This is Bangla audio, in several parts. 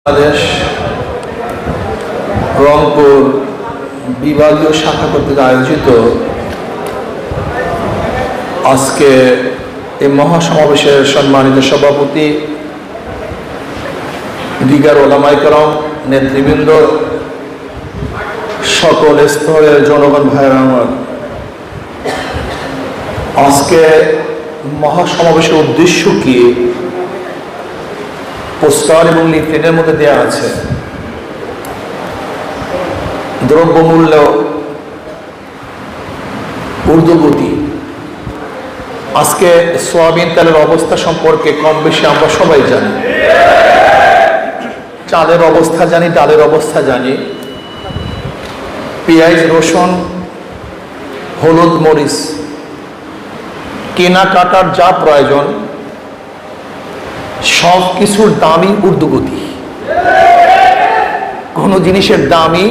বাংলাদেশ রংপুর বিভাগীয় শাখা কর্তৃক আয়োজিত আজকে এই মহাসমাবেশের সম্মানিত সভাপতি, দিগার ওলামায়ে কেরাম, নেতৃবৃন্দ, সকল স্তরের জনগণ ভাইয়েরা আমার, আজকে মহাসমাবেশের উদ্দেশ্য কি পোস্টার এবং লিফলেটের মধ্যে দেওয়া আছে। দ্রব্যমূল্য ঊর্ধ্বগতি। আজকে সয়াবিন তেলের অবস্থা সম্পর্কে কম বেশি আমরা সবাই জানি। চালের অবস্থা জানি, ডালের অবস্থা জানি, পেঁয়াজ, রসুন, হলুদ, মরিচ কেনাকাটার যা প্রয়োজন সব কিছুর দামই ঊর্ধ্বগতি। কোনো জিনিসের দামই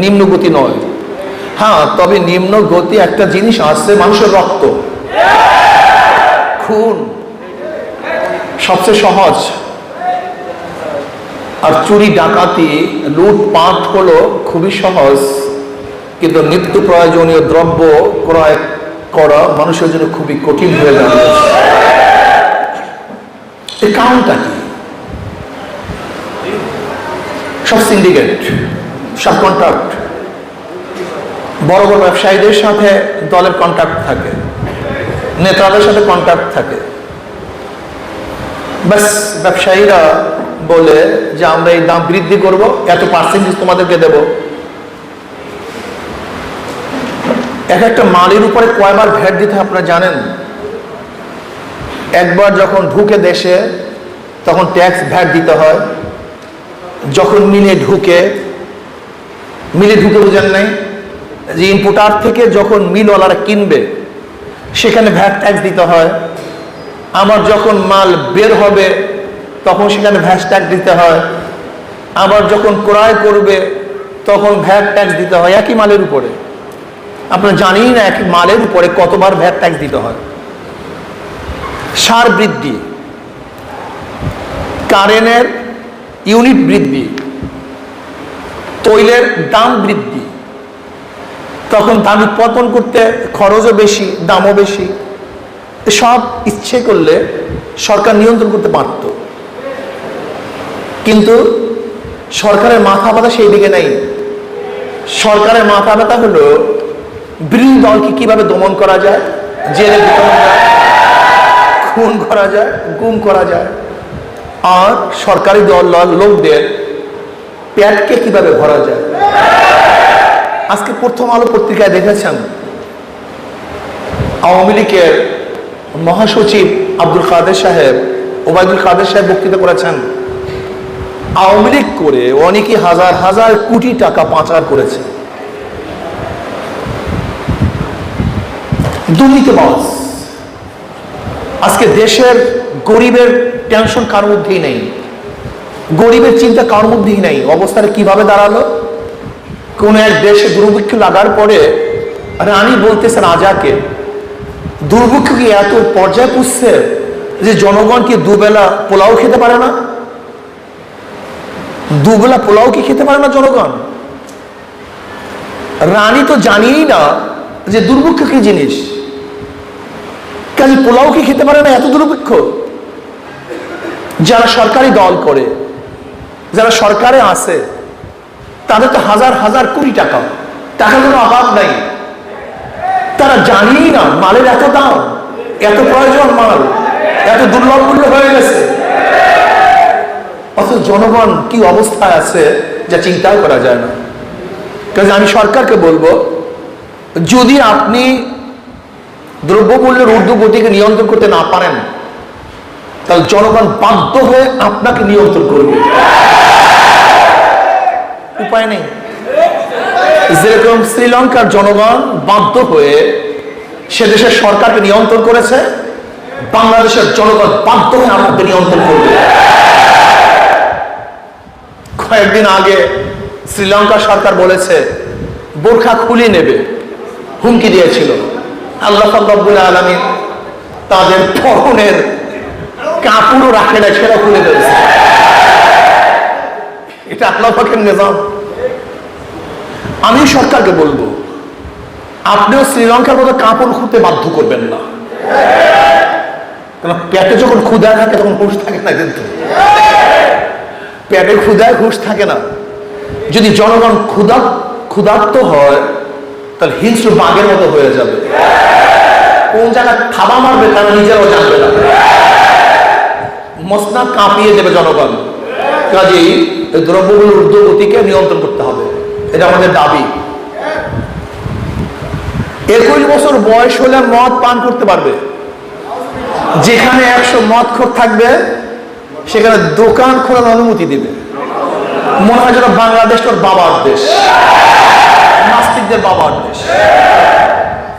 নিম্নগতি নয়। হ্যাঁ, তবে নিম্ন গতি একটা জিনিস আছে, মানুষের রক্ত, খুন সবচেয়ে সহজ। আর চুরি, ডাকাতি, লুটপাট হলো খুবই সহজ, কিন্তু নিত্য প্রয়োজনীয় দ্রব্য ক্রয় করা মানুষের জন্য খুবই কঠিন হয়ে যাবে। এই কারণটা কি? সব সিন্ডিকেট, সব কন্ট্রাক্ট, বড় বড় ব্যবসায়ীদের সাথে দলের কন্ট্রাক্ট থাকে, নেতাদের সাথে কন্ট্রাক্ট থাকে। ব্যাস, ব্যবসায়ীরা বলে যে আমরা এই দাম বৃদ্ধি করব, এত পার্সেন্টেজ তোমাদেরকে দেব। এক একটা মালের উপরে কয়বার ভ্যাট দিতে আপনারা জানেন? একবার যখন ঢুকে দেশে তখন ট্যাক্স ভ্যাট দিতে হয়, যখন মিলে ঢুকে বোঝেন নাই যে ইম্পোর্টার থেকে যখন মিলওয়ালারা কিনবে সেখানে ভ্যাট ট্যাক্স দিতে হয়। আবার যখন মাল বের হবে তখন সেখানে ভ্যাট ট্যাক্স দিতে হয়। আবার যখন ক্রয় করবে তখন ভ্যাট ট্যাক্স দিতে হয় একই মালের উপরে। আপনারা জানেন না একই মালের উপরে কতবার ভ্যাট ট্যাক্স দিতে হয়। সার বৃদ্ধি, কারেন্টের ইউনিট বৃদ্ধি, তৈলের দাম বৃদ্ধি, তখন দাম উৎপাদন করতে খরচও বেশি, দামও বেশি। সব ইচ্ছে করলে সরকার নিয়ন্ত্রণ করতে পারত, কিন্তু সরকারের মাথা ব্যথা সেই দিকে নাই। সরকারের মাথা ব্যথা হলো বিরোধী দলকে কিভাবে দমন করা যায়, জেলে ঢুকানো যায়, খুন করা যায়, গুম করা যায়, আর সরকারি দল লোকদের পেটকে কিভাবে ভরা যায়। আজকে প্রথম আলো পত্রিকায় দেখেছেন আওয়ামী লীগের মহাসচিব আব্দুল কাদের সাহেব, ওবায়দুল কাদের সাহেব বক্তৃতা করেছেন। আওয়ামী লীগ করে অনেকে হাজার হাজার কোটি টাকা পাচার করেছে। দুর্নীতিবাজ। আজকে দেশের গরিবের টেনশন কার মধ্যেই নেই, গরিবের চিন্তা কার মধ্যেই নেই। অবস্থাটা কিভাবে দাঁড়ালো? কোন এক দেশে দুর্ভিক্ষ লাগার পরে রানী বলতেছে রাজাকে, দুর্ভিক্ষ কি এত পর্যায়ে পুষছে যে জনগণ কি দুবেলা পোলাও খেতে পারে না? দুবেলা পোলাও কি খেতে পারে না জনগণ? রানী তো জানিই না যে দুর্ভিক্ষ কি জিনিস, কাজে পোলাও কি খেতে পারে না? এত দুর্ভিক্ষ। যারা সরকারি দল করে, যারা সরকারে আছে, তাদের তো হাজার হাজার কোটি টাকা, টাকার কোনো অভাব নাই। তারা জানিই না মালের এত দাম, এত প্রয়োজন মাল, এত দুর্লভ মূল্য হয়ে গেছে। অথচ জনগণ কি অবস্থায় আছে যা চিন্তাও করা যায় না। কাজে আমি সরকারকে বলবো, যদি আপনি দ্রব্যমূল্যের ঊর্ধ্বগতিকে নিয়ন্ত্রণ করতে না পারেন, তাহলে জনগণ বাধ্য হয়ে আপনাকে নিয়ন্ত্রণ করবে। উপায় নেই। যেরকম শ্রীলঙ্কার জনগণ বাধ্য হয়ে সে দেশের সরকারকে নিয়ন্ত্রণ করেছে, বাংলাদেশের জনগণ বাধ্য হয়ে আপনাকে নিয়ন্ত্রণ করবে। কয়েকদিন আগে শ্রীলঙ্কার সরকার বলেছে বোরখা খুলে নেবে, হুমকি দিয়েছিল। আল্লাহ রাব্বুল আলামিন তাদের পরনের কাপড়ও রাখে না, সেটা খুলে দিয়েছে। এটা আল্লাহ পাকের নিজাম। আমি সরকারকে বলবো, আপনিও শ্রীলঙ্কার মতো কাপড় খুঁড়তে বাধ্য করবেন না, কারণ পেটে যখন ক্ষুধা থাকে তখন হুঁশ থাকে না, কিন্তু পেটে ক্ষুধায় হুঁশ থাকে না। যদি জনগণ ক্ষুধার্ত হয় তাহলে হিংস্র বাঘের মতো হয়ে যাবে, কোন জায়গায় থাবা মারবে তারা নিজেরাও জানবে না, মসনদ কাঁপিয়ে দেবে জনগণ। কাজেই এই দ্রব্যগুলোর ঊর্ধ্বগতিকে নিয়ন্ত্রণ করতে হবে, এটা আমাদের দাবি। 21 বছর বয়স হলে মদ পান করতে পারবে। যেখানে 100 মদখোর থাকবে সেখানে দোকান খোলার অনুমতি দিবে। মনে হয় যেন বাংলাদেশ তোর বাবার দেশ, নাস্তিকদের বাবার দেশ।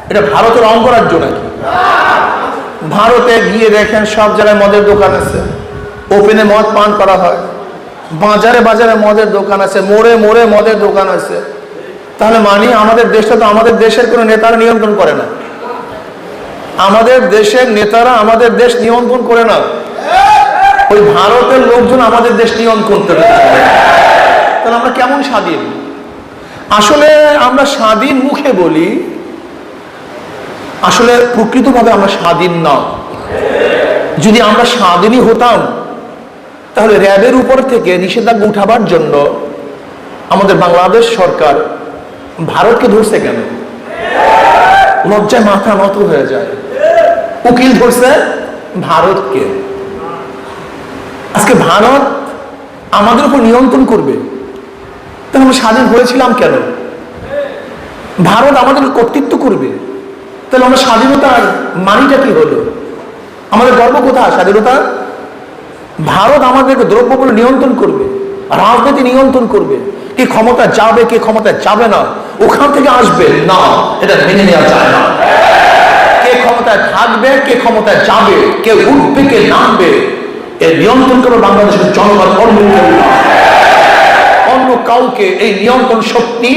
এটা ভারতের অঙ্গরাজ্য নাকি? ভারতে গিয়ে দেখেন সব জায়গায় মদের দোকান আছে, ওপেনে মদ পান করা হয়, বাজারে বাজারে মদের দোকান আছে, মোড়ে মোড়ে মদের দোকান আছে। তাহলে মানি আমাদের দেশটা তো আমাদের দেশের কোনো নেতারা নিয়ন্ত্রণ করে না, আমাদের দেশের নেতারা আমাদের দেশ নিয়ন্ত্রণ করে না, ওই ভারতের লোকজন আমাদের দেশ নিয়ন্ত্রণ করতে পারে। তাহলে আমরা কেমন স্বাধীন? আসলে আমরা স্বাধীন মুখে বলি, আসলে প্রকৃতভাবে আমরা স্বাধীন না। যদি আমরা স্বাধীনই হতাম তাহলে র্যাবের উপর থেকে নিষেধাজ্ঞা উঠাবার জন্য আমাদের বাংলাদেশ সরকার ভারতকে ধরছে কেন? লজ্জায় মাথা নত হয়ে যায়। উকিল ধরছে ভারতকে। আজকে ভারত আমাদের উপর নিয়ন্ত্রণ করবে, তাহলে আমরা স্বাধীন হয়েছিলাম কেন? ভারত আমাদের কর্তৃত্ব করবে, তাহলে আমরা স্বাধীনতার মানিটা কি হলো? আমাদের গর্ব কোথায় স্বাধীনতা? ভারত আমাদেরকে দ্রব্যগুলো নিয়ন্ত্রণ করবে, রাজনীতি নিয়ন্ত্রণ করবে, কে ক্ষমতা যাবে কে ক্ষমতা যাবে না ওখান থেকে আসবে না, এটা মেনে নেওয়া যায় না। কে ক্ষমতায় থাকবে কে ক্ষমতায় যাবে, কে উঠবে কে নামবে, এর নিয়ন্ত্রণ করবে বাংলাদেশের জনগণ, অন্য কেউ না। অন্য কাউকে এই নিয়ন্ত্রণ শক্তি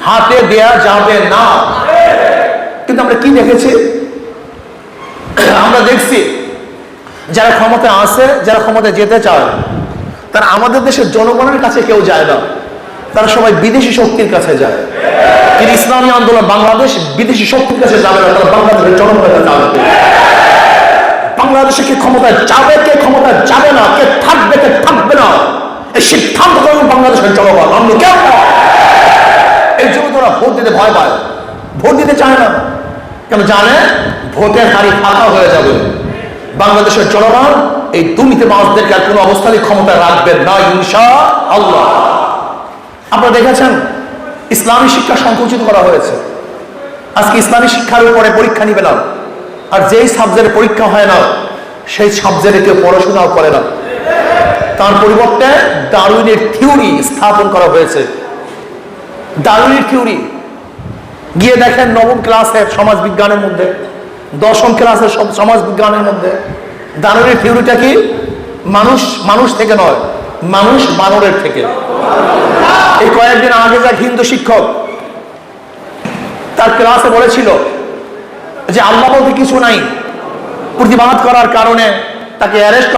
হাতে দেয়া যাবে না। কিন্তু আমরা কি দেখেছি? আমরা দেখছি যারা ক্ষমতায় আছে, যারা ক্ষমতায় যেতে চায়, তারা আমাদের দেশের জনগণের কাছে কেউ যায় না, তারা সবাই বিদেশি শক্তির কাছে যায়। কিন্তু ইসলামী আন্দোলন বাংলাদেশ বিদেশি শক্তির কাছে যাবে না, তারা বাংলাদেশের জনগণের কাছে যাবে। বাংলাদেশে কে ক্ষমতায় যাবে কে ক্ষমতায় যাবে না, কে থাকবে কে থাকবে না, এই সিদ্ধান্ত করবে বাংলাদেশের জনগণ, অন্য কেউ না। এই জন্য তোরা ভোট দিতে ভয় পায়, ভোট দিতে চায় না, কেন জানে ভোটের হারি ফাঁকা হয়ে যাবে। বাংলাদেশের জনগণ এই দুর্নীতিবাজদেরকে আর কোনো অবস্থায় ক্ষমতায় রাখবেন না ইনশাআল্লাহ। আপনারা দেখেছেন ইসলামী শিক্ষা সংকুচিত করা হয়েছে। আজকে ইসলামী শিক্ষার উপরে পরীক্ষা নিবে না, আর যেই সাবজেক্টে পরীক্ষা হয় না সেই সাবজেক্টে কেউ পড়াশোনাও করে না। তার পরিবর্তে ডারউইনের থিওরি স্থাপন করা হয়েছে। ডারউইনের থিওরি গিয়ে দেখেন নবম ক্লাসের সমাজ বিজ্ঞানের মধ্যে, দশম ক্লাসের সমাজ বিজ্ঞানের মধ্যে ডারউইনের থিওরিটা কি? মানুষ মানুষ থেকে নয়, মানুষ বানরের থেকে। এই কয়েকদিন আগে যা হিন্দু শিক্ষক তার ক্লাসে বলেছিল যে আল্লাহ বলতে কিছু নাই, প্রতিবাদ করার কারণে তাকে অ্যারেস্ট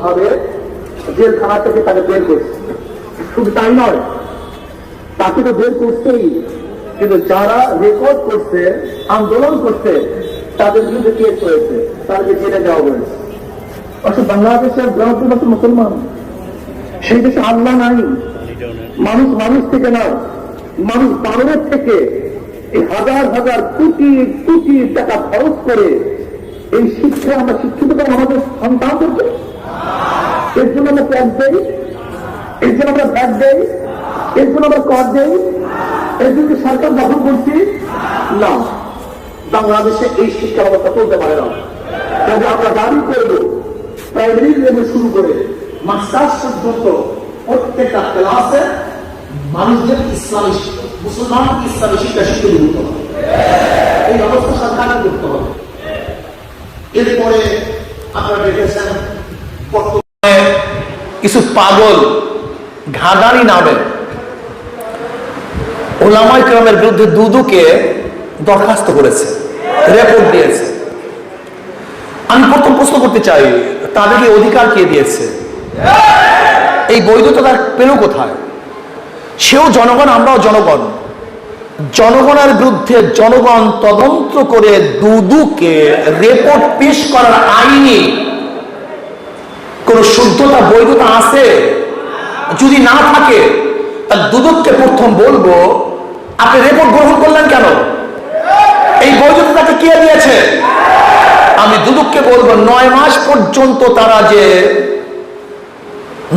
ভাবে জেলখানা থেকে তাকে বের করছে। শুধু তাই নয়, তাকে তো বের করতেই, কিন্তু যারা রেকর্ড করছে আন্দোলন করছে তাদের বিরুদ্ধে কেস হয়েছে, তাদেরকে জেলে দেওয়া হয়েছে। অর্থাৎ বাংলাদেশের বৃহত্তম মুসলমান, সেই দেশে আল্লাহ নাই, মানুষ মানুষ থেকে না, মানুষ বানরের থেকে এই হাজার হাজার কোটি কোটি টাকা খরচ করে এই শিক্ষা আমরা শিক্ষিত করি আমাদের সন্তানদেরকে। এর জন্য আমরা ট্যাক্স দেই, এর জন্য আমরা ভ্যাট দেই, এর জন্য আমরা কর দেই, এর জন্য সরকার দখল করছি না। বাংলাদেশে এই শিক্ষা ব্যবস্থা চলতে পারে না। তবে আমরা দাবি করব প্রাইমারি লেভেল শুরু করে মাস্টার্স পর্যন্ত প্রত্যেকটা ক্লাসে মানুষদের ইসলামী মুসলমান ইসলামী শিক্ষা শিক্ষা দিতে হবে। এই ব্যবস্থা সরকারকে করতে হবে। এরপরে আপনারা দেখেছেন বর্তমানে কিছু পাগল ঘাদানি নামে ওলামায়ে কেরামের বিরুদ্ধে দুদুকে দরখাস্ত করেছে, রিপোর্ট দিয়েছে। আমি প্রথম প্রশ্ন করতে চাই, তাদেরকে অধিকার কে দিয়েছে? এই বৈধতা তার পেল কোথায়? সেও জনগণ, আমরাও জনগণ। জনগণের বিরুদ্ধে জনগণ তদন্ত করে দুদুকে রিপোর্ট পেশ করার আইনি কোন শুদ্ধতা বৈধতা আছে? যদি না থাকে তাহলে দুদককে প্রথম বলবো, আপনি রিপোর্ট গ্রহণ করলেন কেন? এই বৈধতা তাকে কে দিয়েছে? আমি দুদককে বলবো 9 মাস পর্যন্ত তারা যে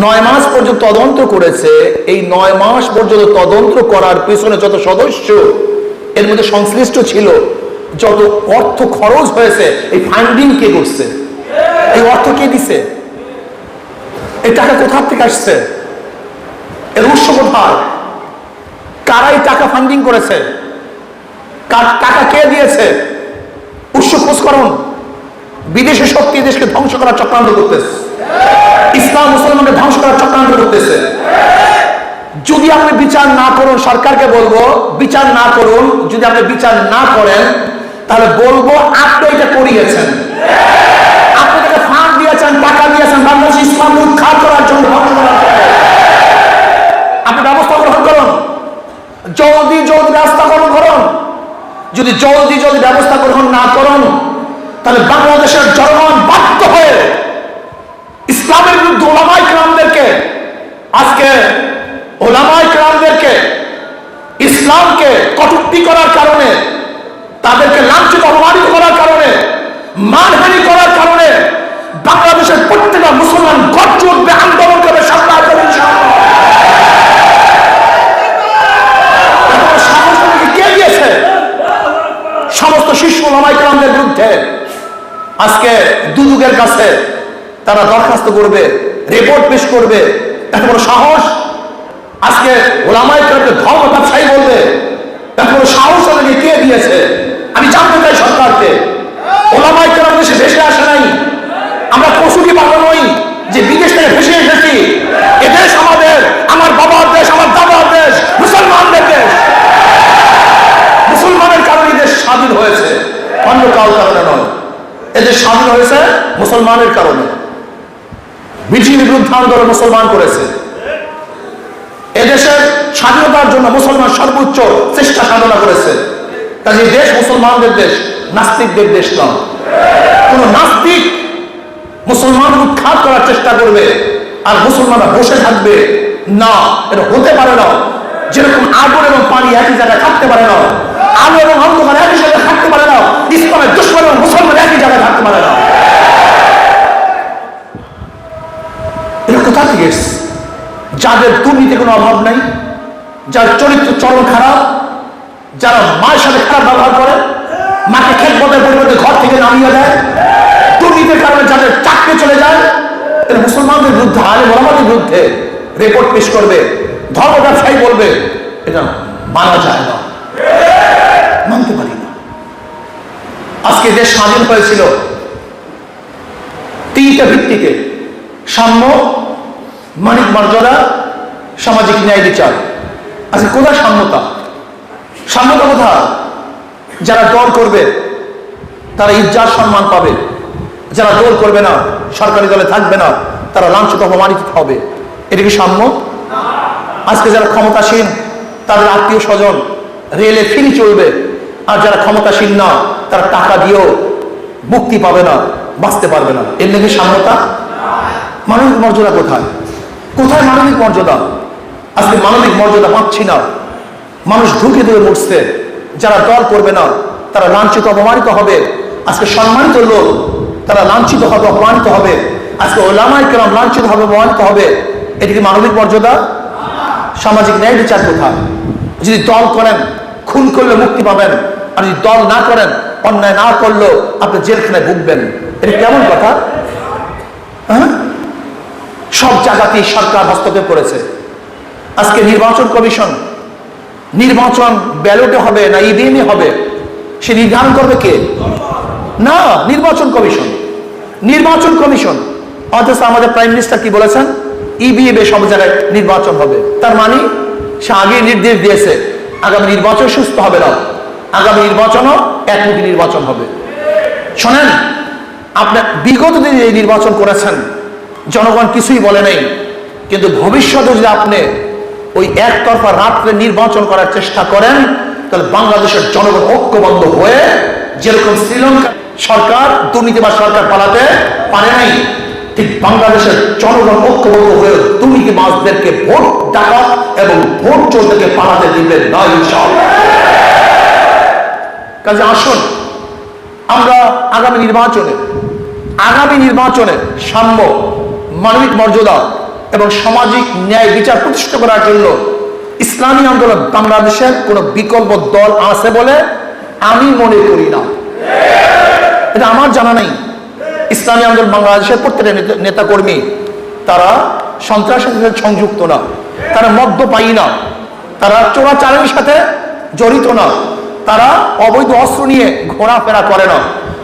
9 মাস পর্যন্ত তদন্ত করেছে, এই 9 মাস পর্যন্ত তদন্ত করার পিছনে যত সদস্য এর মধ্যে সংশ্লিষ্ট ছিল, যত অর্থ খরচ হয়েছে, এই ফান্ডিং কে করছে? এই অর্থ কে দিছে? এই টাকা কোথা থেকে আসছে? এর উৎস কোথায়? কারাই টাকা ফান্ডিং করেছে? টাকা কে দিয়েছে? উৎস খোঁজ করুন। বিদেশি শক্তি দেশকে ধ্বংস করার চক্রান্ত করতেছে, ইসলাম মুসলমানকে ধ্বংস করার চক্রান্ত করতেছে। যদি আপনি বিচার না করুন, সরকারকে বলবো বিচার না করুন। যদি আপনি বিচার না করেন তাহলে বলবো আপনি এটা করিয়েছেন, আপনি তাকে ফান্ড দিয়েছেন, টাকা দিয়েছেন বাংলাদেশ ইসলাম উৎখাত করার জন্য, ধ্বংস করার জন্য। আপনি ব্যবস্থা গ্রহণ করুন, জলদি জলদি ব্যবস্থা গ্রহণ করুন। যদি জলদি জলদি ব্যবস্থা গ্রহণ না করুন তাহলে বাংলাদেশের জনগণ বাধ্য হয়ে ইসলামের বিরুদ্ধে ওলামায়ে কেরামদেরকে, আজকে ওলামায়ে কেরামদেরকে ইসলামকে কটূক্তি করার কারণে, তাদেরকে লাঞ্ছিত অপমানিত করার কারণে, মানহানি করার কারণে বাংলাদেশের প্রত্যেকটা মুসলমান গর্জে উঠবে, আন্দোলন করবে, সরকার করবে। কে দিয়েছে? সমস্ত শীর্ষ ওলামায়ে কেরামদের বিরুদ্ধে আজকে দুদকের কাছে তারা দরখাস্ত করবে, রিপোর্ট পেশ করবে। এত বড় সাহস! আজকে ওলামায়ে কেরামকে ধর্ম ব্যবসায়ী বলবে, এত বড় সাহস তাদেরকে কে দিয়েছে? আমি জানতে চাই সরকারকে। ওলামায়ে কেরাম দেশে ভেসে আসে নাই, আমরা কসুরি পাবো নই যে বিদেশ থেকে ভেসে এসেছি। এদেশ আমাদের, আমার বাবার দেশ, আমার দাদার দেশ, মুসলমানদের দেশ। মুসলমানের কারণে দেশ স্বাধীন হয়েছে, অন্য কারোর কারণে নয়। এদেশ স্বাধীন হয়েছে মুসলমানের কারণে। ব্রিটিশের বিরুদ্ধে আন্দোলন মুসলমান করেছে। এদেশের স্বাধীনতার জন্য মুসলমান সর্বোচ্চ চেষ্টা সাধনা করেছে। কাজে দেশ মুসলমানদের দেশ, নাস্তিকদের দেশ নয়। কোন নাস্তিক মুসলমান উৎখাত করার চেষ্টা করবে আর মুসলমানরা বসে থাকবে না, এটা হতে পারে না। যেরকম আগুন এবং পানি একই জায়গায় থাকতে পারে না, আলো এবং অন্ধকার একই জায়গায় থাকতে পারে না, ইসলামের দুশমন এবং মুসলমান একই জায়গায় থাকতে পারে না। এটা কোথা থেকে এসছে? যাদের দুর্নীতি কোনো অভাব নাই, যার চরিত্র চরম খারাপ, যারা মায়ের সাথে খারাপ ব্যবহার করে, মাকে খেতমতের পরিবর্তে ঘর থেকে নামিয়ে দেয়, দুর্নীতির কারণে যাদের চাকরি চলে যায়, এরা মুসলমানদের বিরুদ্ধে, আলেম ওলামাদের বিরুদ্ধে রিপোর্ট পেশ করবে, ধর্ম ব্যবসায়ী বলবে। এটা মানা যায় না, মানতে পারি না। আজকে দেশ স্বাধীন হয়েছিল 3টা ভিত্তিতে: সাম্য, মানবিক মর্যাদা, সামাজিক ন্যায় বিচার। আজকে কোথায় সাম্যতা? সাম্যতা কোথায়? যারা দল করবে তারা ইজ্জত সম্মান পাবে, যারা দল করবে না, সরকারি দলে থাকবে না, তারা লাঞ্ছিত অপমানিত হবে। এটা কি সাম্য? আজকে যারা ক্ষমতাসীন তাদের আত্মীয় স্বজন রেলে ফ্রি চলবে, আর যারা ক্ষমতাসীন না তারা টাকা দিয়েও মুক্তি পাবে না, বাঁচতে পারবে না। এর নাকি সাম্যতা? মানবিক মর্যাদা কোথায়? কোথায় মানবিক মর্যাদা? আজকে মানবিক মর্যাদা পাচ্ছি না, মানুষ ঢুকে ধরে মরছে। যারা দল করবে না তারা লাঞ্ছিত অপমানিত হবে। আজকে সম্মানিত লোক তারা লাঞ্ছিত হবে, অপমানিত হবে। আজকে ওলামায়ে কেরাম লাঞ্ছিত হবে, অপমানিত হবে। এটি কি মানবিক মর্যাদা? সামাজিক ন্যায় বিচার কোথায়? যদি দল করেন খুন করলে মুক্তি পাবেন, আর যদি দল না করেন, অন্যায় না করলেও আপনি জেলখানায় ভুগবেন। এটা কেমন কথা? হ্যাঁ, সব জায়গাতেই সরকার হস্তক্ষেপ করেছে। আজকে নির্বাচন কমিশন, নির্বাচন ব্যালটে হবে না ইভিএমে হবে সে নির্ধারণ করবে কে? না, নির্বাচন কমিশন। নির্বাচন কমিশন। অথচ আমাদের প্রাইম মিনিস্টার কি বলেছেন? ইভিএমে সব জায়গায় নির্বাচন হবে। তার মানে সে আগে নির্দেশ দিয়েছে আগামী নির্বাচন সুস্থ হবে না, আগামী নির্বাচনও একমুখী নির্বাচন হবে। শোনেন, আপনার বিগত দিনে এই নির্বাচন করেছেন, জনগণ কিছুই বলে নাই, কিন্তু ভবিষ্যতে যদি আপনি ওই একতরফা রাত্রে নির্বাচন করার চেষ্টা করেন, তাহলে বাংলাদেশের জনগণ ঐক্যবদ্ধ হয়ে, যেরকম শ্রীলঙ্কা সরকার দুর্নীতিবাজ সরকার পালাতে পারে নাই, ঠিক বাংলাদেশের জনগণ ঐক্যবদ্ধ হয়ে দুর্নীতিবাজদেরকে ভোট ডাকাত এবং ভোট চোরদেরকে পালাতে দিবেন না ইনশাআল্লাহ। কাজে আসুন আমরা আগামী নির্বাচনে সাম্য, মানবিক মর্যাদা এবং সামাজিক ন্যায় বিচার প্রতিষ্ঠা করার জন্য ইসলামী আন্দোলন বাংলাদেশের কোনো বিকল্প দল আছে বলে আমি মনে করি না। এটা আমার জানা নেই। ইসলামী আন্দোলন বাংলাদেশের প্রত্যেকটা নেতাকর্মী তারা সন্ত্রাসের সাথে সংযুক্ত না, তারা মদ্যপায়ী না, তারা চোরাচালানির সাথে জড়িত না, তারা অবৈধ অস্ত্র নিয়ে ঘোরাফেরা করে না,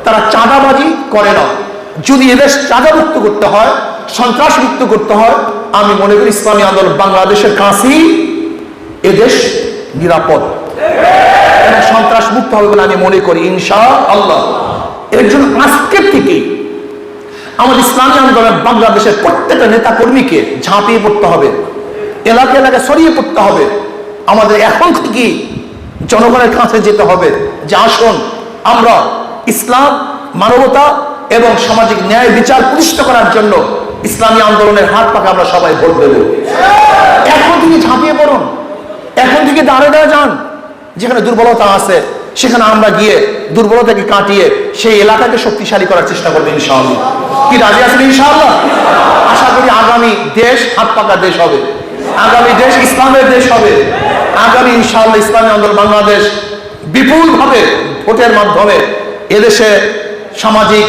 তারা চাঁদাবাজি করে না। যদি এদেশ চাঁদামুক্ত করতে হয়, সন্ত্রাস মুক্ত করতে হয়, আমি মনে করি ইসলামী আন্দোলন বাংলাদেশের কাছেই এদেশ নিরাপদ এবং সন্ত্রাস মুক্ত হবে বলে আমি মনে করি ইনশাআল্লাহ। এর জন্য আজকের থেকে আমাদের ইসলামী আন্দোলন বাংলাদেশের প্রত্যেকটা নেতা কর্মীকে ঝাঁপিয়ে পড়তে হবে, এলাকা এলাকায় ছড়িয়ে পড়তে হবে। আমাদের এখন থেকে জনগণের কাছে যেতে হবে যে আসুন আমরা ইসলাম, মানবতা এবং সামাজিক ন্যায় বিচার প্রতিষ্ঠা করার জন্য ইসলামী আন্দোলনের হাত পাকে আমরা সবাই ভোট দেব। এখন থেকে ঝাঁপিয়ে পড়ুন, এখন থেকে দাঁড়ে যান। যেখানে দুর্বলতা আছে সেখানে আমরা গিয়ে দুর্বলতাকে কাটিয়ে সেই এলাকাকে শক্তিশালী করার চেষ্টা করবো ইনশাআল্লাহ। কি রাজি আছেন ইনশাআল্লাহ? আশা করি আগামী দেশ হাত পাকা দেশ হবে, আগামী দেশ ইসলামের দেশ হবে। আগামী ইনশাআল্লাহ ইসলামী আন্দোলন বাংলাদেশ বিপুলভাবে ভোটের মাধ্যমে এদেশে সামাজিক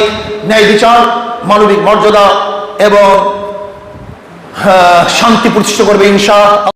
ন্যায় বিচার, মানবিক মর্যাদা এবং শান্তি প্রতিষ্ঠা করবে ইনশাআল্লাহ।